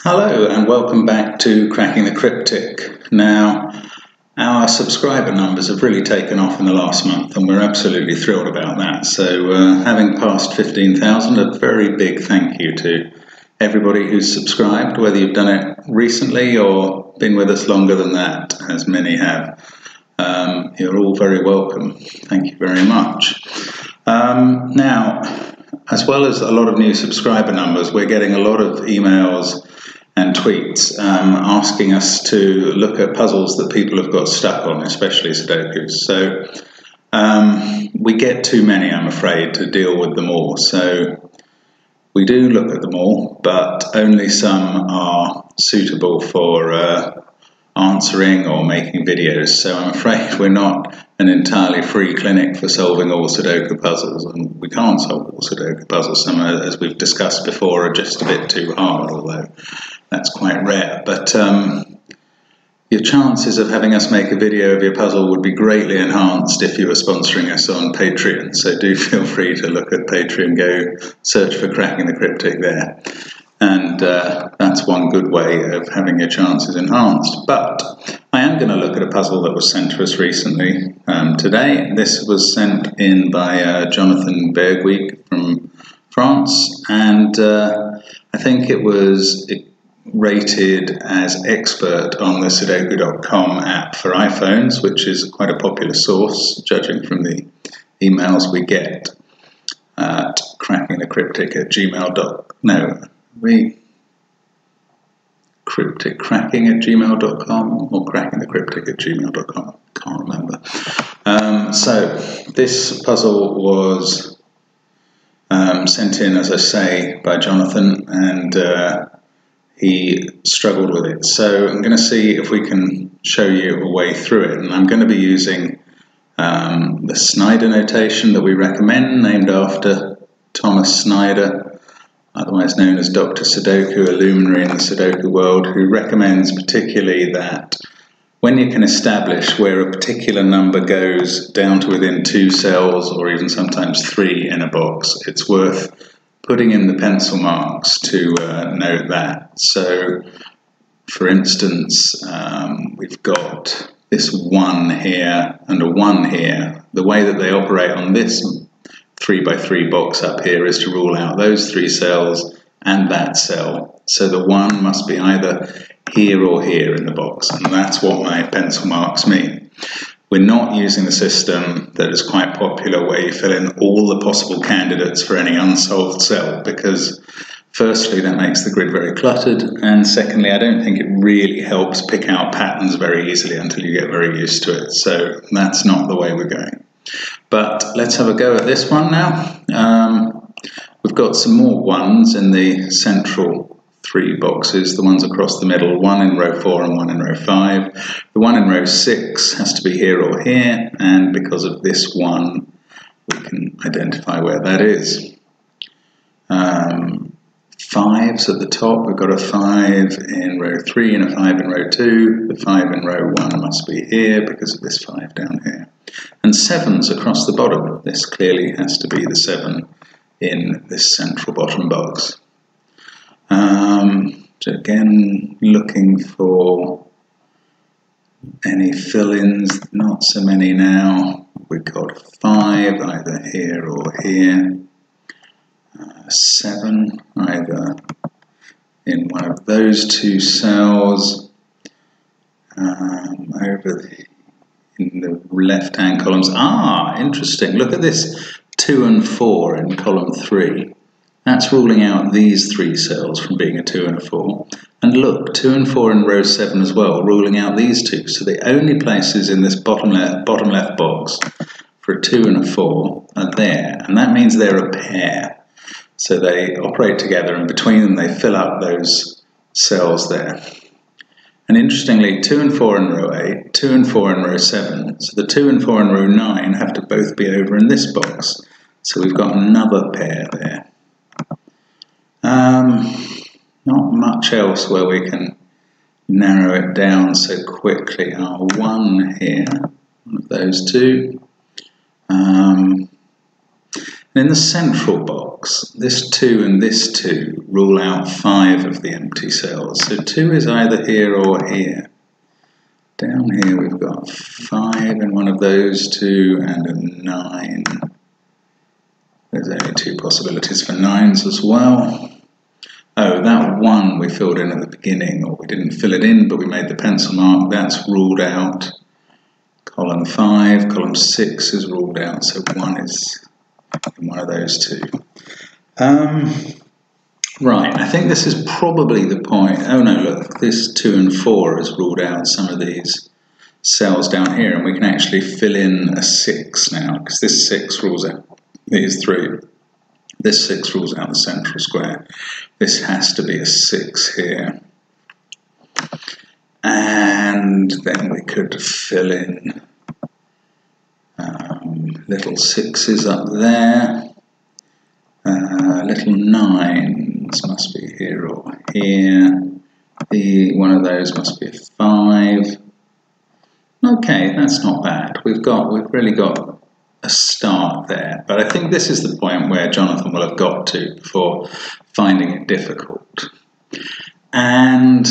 Hello and welcome back to Cracking the Cryptic. Now, our subscriber numbers have really taken off in the last month and we're absolutely thrilled about that. So having passed 15,000, a very big thank you to everybody who's subscribed, whether you've done it recently or been with us longer than that, as many have. You're all very welcome. Thank you very much. Now, as well as a lot of new subscriber numbers, we're getting a lot of emails and tweets asking us to look at puzzles that people have got stuck on, especially Sudokus. So we get too many, I'm afraid, to deal with them all. So we do look at them all, but only some are suitable for answering or making videos. So I'm afraid we're not an entirely free clinic for solving all Sudoku puzzles, and we can't solve all Sudoku puzzles. Some, as we've discussed before, are just a bit too hard, although that's quite rare. But your chances of having us make a video of your puzzle would be greatly enhanced if you were sponsoring us on Patreon. So do feel free to look at Patreon, go search for Cracking the Cryptic there. And that's one good way of having your chances enhanced. But I am going to look at a puzzle that was sent to us recently today. This was sent in by Jonathan Bergweg from France, and I think it was rated as expert on the Sudoku.com app for iPhones, which is quite a popular source, judging from the emails we get at cracking@gmail.com or crackingthecryptic@gmail.com. Can't remember. So this puzzle was sent in, as I say, by Jonathan, and he struggled with it. So I'm going to see if we can show you a way through it, and I'm going to be using the Snyder notation that we recommend, named after Thomas Snyder, otherwise known as Dr. Sudoku, a luminary in the Sudoku world, who recommends particularly that when you can establish where a particular number goes down to within 2 cells or even sometimes 3 in a box, it's worth putting in the pencil marks to note that. So, for instance, we've got this 1 here and a 1 here. The way that they operate on this 3x3 box up here is to rule out those 3 cells and that cell. So the 1 must be either here or here in the box, and that's what my pencil marks mean. We're not using the system that is quite popular where you fill in all the possible candidates for any unsolved cell, because firstly, that makes the grid very cluttered, and secondly, I don't think it really helps pick out patterns very easily until you get very used to it. So that's not the way we're going. But let's have a go at this one now. We've got some more 1s in the central 3 boxes, the ones across the middle, 1 in row 4 and 1 in row 5. The 1 in row 6 has to be here or here, and because of this 1, we can identify where that is. 5s at the top. We've got a 5 in row 3 and a 5 in row 2. The 5 in row 1 must be here because of this 5 down here. And 7s across the bottom. This clearly has to be the 7 in this central bottom box. So again, looking for any fill-ins, not so many now. We've got 5 either here or here. 7 either in one of those 2 cells, over in the left-hand columns. Ah, interesting. Look at this 2 and 4 in column 3. That's ruling out these 3 cells from being a 2 and a 4. And look, 2 and 4 in row 7 as well, ruling out these 2. So the only places in this bottom left box for a 2 and a 4 are there. And that means they're a pair. So they operate together, and between them they fill up those cells there. And interestingly, 2 and 4 in row 8, 2 and 4 in row 7. So the 2 and 4 in row 9 have to both be over in this box. So we've got another pair there. Not much else where we can narrow it down so quickly. Our 1 here, one of those 2. And in the central box, this 2 and this 2 rule out 5 of the empty cells. So 2 is either here or here. Down here we've got 5 in one of those two and a 9. There's only 2 possibilities for 9s as well. Oh, that 1 we filled in at the beginning, or we didn't fill it in, but we made the pencil mark. That's ruled out. Column 5, column 6 is ruled out, so 1 is in one of those two. Right, I think this is probably the point. Oh no, look, this 2 and 4 has ruled out some of these cells down here, and we can actually fill in a 6 now, because this 6 rules out these 3. This 6 rules out the central square. This has to be a 6 here. And then we could fill in little 6s up there. Little 9s must be here or here. One of those must be a 5. Okay, that's not bad. We've really got a start there. But I think this is the point where Jonathan will have got to before finding it difficult. And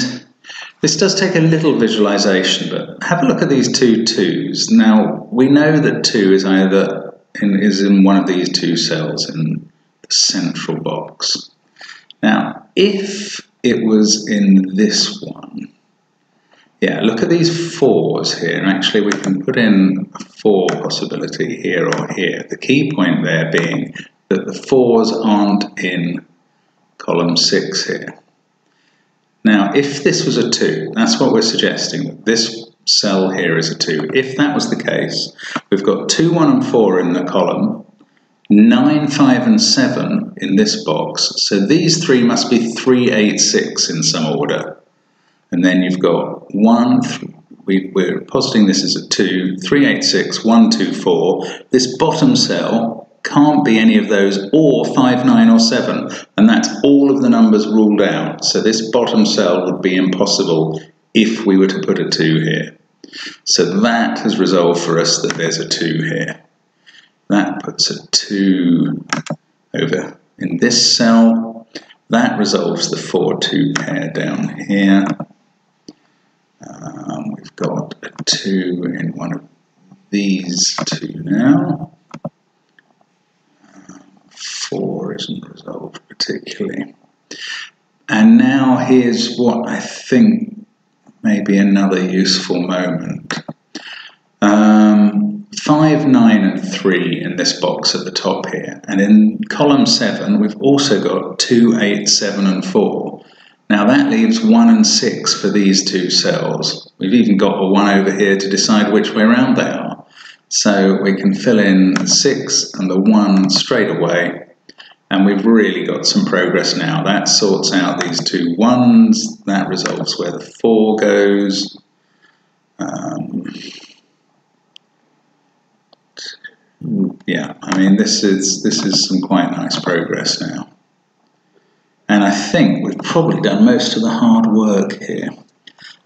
this does take a little visualization, but have a look at these 2 2s. Now, we know that 2 is either in one of these 2 cells in the central box. Now, if it was in this one, yeah, look at these 4s here. Actually, we can put in a 4 possibility here or here. The key point there being that the 4s aren't in column 6 here. Now, if this was a 2, that's what we're suggesting, that this cell here is a 2. If that was the case, we've got 2, 1 and 4 in the column, 9, 5 and 7 in this box, so these 3 must be 3, 8, 6 in some order. And then you've got 1, we're positing this as a 2, 3, 8, 6, 1, 2, 4. This bottom cell can't be any of those, or 5, 9 or 7, and that's all of the numbers ruled out. So this bottom cell would be impossible if we were to put a 2 here. So that has resolved for us that there's a 2 here. That puts a 2 over in this cell. That resolves the 4, 2 pair down here. We've got a 2 in one of these 2 now. 4 isn't resolved particularly. And now here's what I think may be another useful moment. 5, 9 and 3 in this box at the top here. And in column 7 we've also got 2, 8, 7 and 4. Now that leaves 1 and 6 for these 2 cells. We've even got a 1 over here to decide which way round they are. So we can fill in the 6 and the 1 straight away. And we've really got some progress now. That sorts out these 2 1s. That resolves where the 4 goes. Yeah, I mean this is some quite nice progress now. And I think we've probably done most of the hard work here.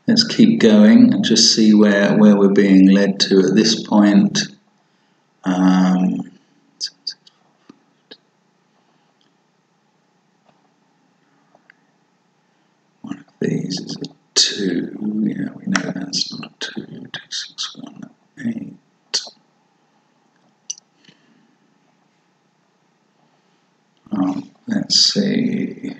Let's keep going and just see where we're being led to at this point. One of these is a 2. Yeah, we know that's not a 2. 2, 6, 1, 8. Let's see.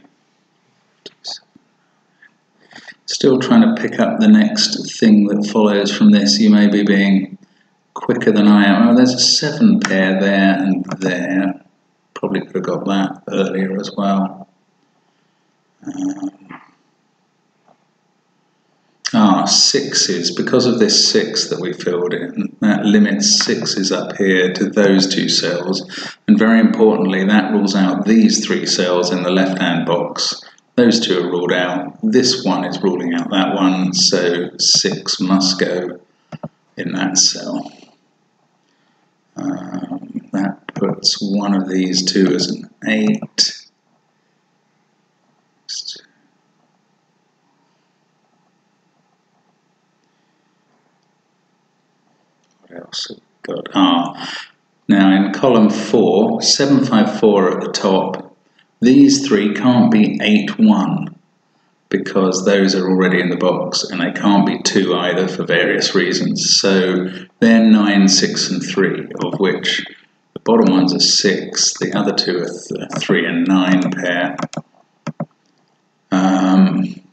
Still trying to pick up the next thing that follows from this. You may be being quicker than I am. Oh, there's a 7 pair there and there. Probably could have got that earlier as well. 6s, because of this 6 that we filled in, that limits 6s up here to those 2 cells, and very importantly that rules out these 3 cells in the left hand box. Those 2 are ruled out. This one is ruling out that one, so 6 must go in that cell. That puts one of these 2 as an 8. What else have we got? Now in column 4, 754 at the top, these three can't be 8, 1, because those are already in the box, and they can't be 2 either for various reasons. So they're 9, 6 and 3, of which the bottom one's a 6, the other two are 3 and 9 pair.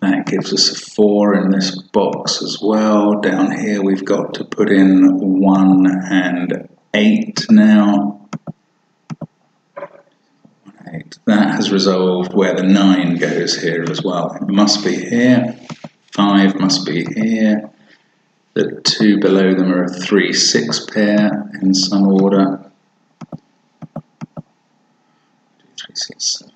That gives us a 4 in this box as well. Down here we've got to put in 1 and 8 now. 8. That has resolved where the 9 goes here as well. It must be here. 5 must be here. The 2 below them are a 3, 6 pair in some order. 2, 3, 6, 7.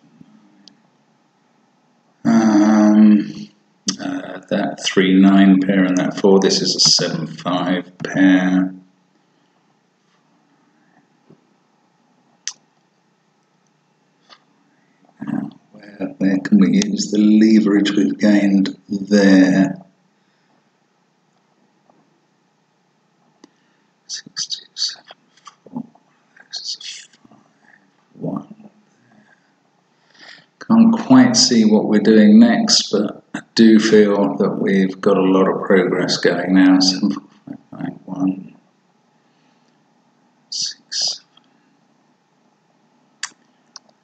That 3, 9 pair and that 4. This is a 7, 5 pair. Now, where can we use the leverage we've gained there? 6, 2, 7, 4. This is a 5, 1. Can't quite see what we're doing next, but I do feel that we've got a lot of progress going now. 7, 4, 5, 9, 1, 6,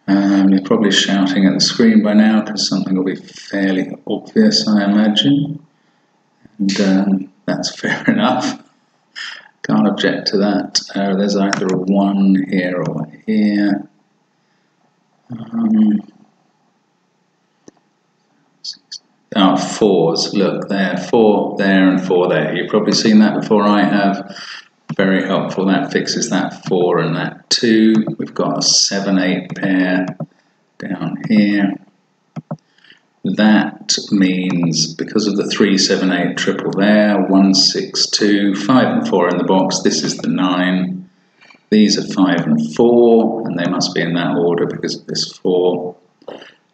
7. You're probably shouting at the screen by now because something will be fairly obvious, I imagine. And that's fair enough. Can't object to that. There's either a 1 here or here. 4s, look there, 4 there and 4 there. You've probably seen that before, I have. Very helpful. That fixes that 4 and that 2. We've got a 7, 8 pair down here. That means, because of the 3, 7, 8 triple there, 1, 6, 2, 5 and 4 in the box, this is the 9. These are 5 and 4, and they must be in that order because of this 4.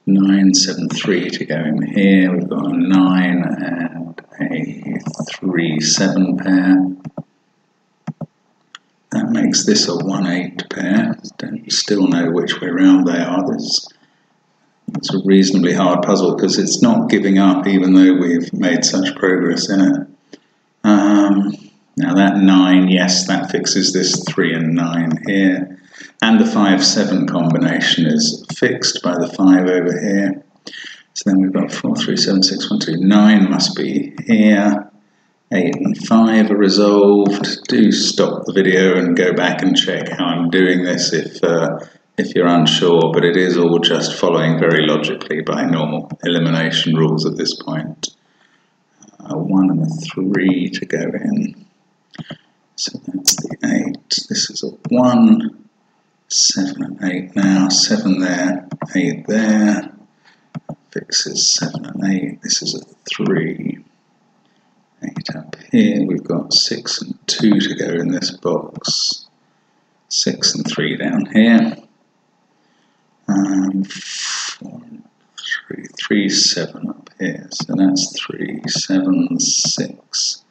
9, 7, 3 to go in here. We've got a 9 and a 3, 7 pair. That makes this a 1, 8 pair. Don't still know which way round they are. It's a reasonably hard puzzle because it's not giving up even though we've made such progress in it. Now that 9, yes, that fixes this 3 and 9 here. And the 5, 7 combination is fixed by the 5 over here. So then we've got 4, 3, 7, 6, 1, 2, 9 must be here. 8 and 5 are resolved. Do stop the video and go back and check how I'm doing this if you're unsure, but it is all just following very logically by normal elimination rules at this point. 1 and a 3 to go in. So that's the 8. This is a 1. 7 and 8 now, 7 there, 8 there, fixes 7 and 8, this is a 3, 8 up here, we've got 6 and 2 to go in this box, 6 and 3 down here, 4, 3, 3, 7 up here, so that's 3, 7, 6,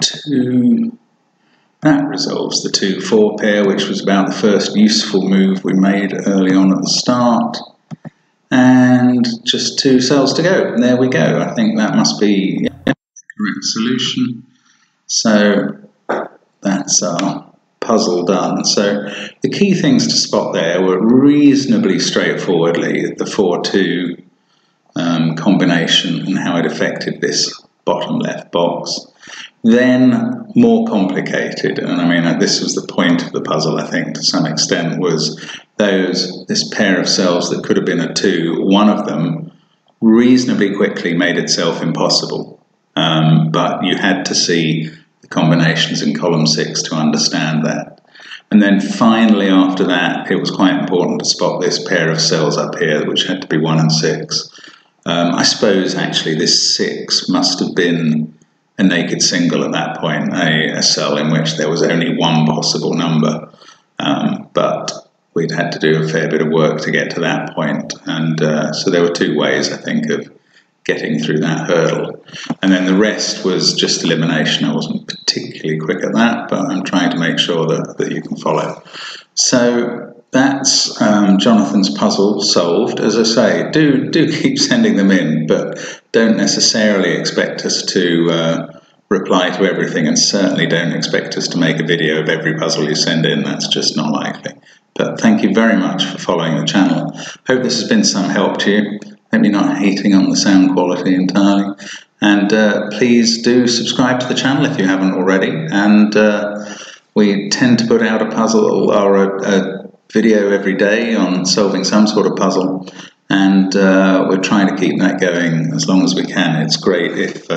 2, that resolves the 2, 4 pair, which was about the first useful move we made early on at the start. And just 2 cells to go. And there we go. I think that must be the correct solution. So that's our puzzle done. So the key things to spot there were reasonably straightforwardly the 4-2 combination and how it affected this bottom left box. Then more complicated, and I mean this was the point of the puzzle, I think, to some extent, was this pair of cells that could have been a 2. One of them reasonably quickly made itself impossible, but you had to see the combinations in column 6 to understand that. And then finally after that, it was quite important to spot this pair of cells up here, which had to be 1 and 6. I suppose actually this 6 must have been a naked single at that point, a cell in which there was only one possible number, but we'd had to do a fair bit of work to get to that point, and so there were 2 ways, I think, of getting through that hurdle. And then the rest was just elimination. I wasn't particularly quick at that, but I'm trying to make sure that you can follow. So that's Jonathan's puzzle solved. As I say, do keep sending them in, but don't necessarily expect us to reply to everything, and certainly don't expect us to make a video of every puzzle you send in. That's just not likely. But thank you very much for following the channel. Hope this has been some help to you. Hope you're not hating on the sound quality entirely. And please do subscribe to the channel if you haven't already. And we tend to put out a puzzle or a video every day on solving some sort of puzzle. And we're trying to keep that going as long as we can. It's great if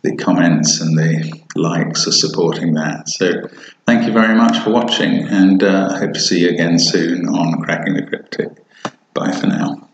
the comments and the likes are supporting that. So thank you very much for watching, and I hope to see you again soon on Cracking the Cryptic. Bye for now.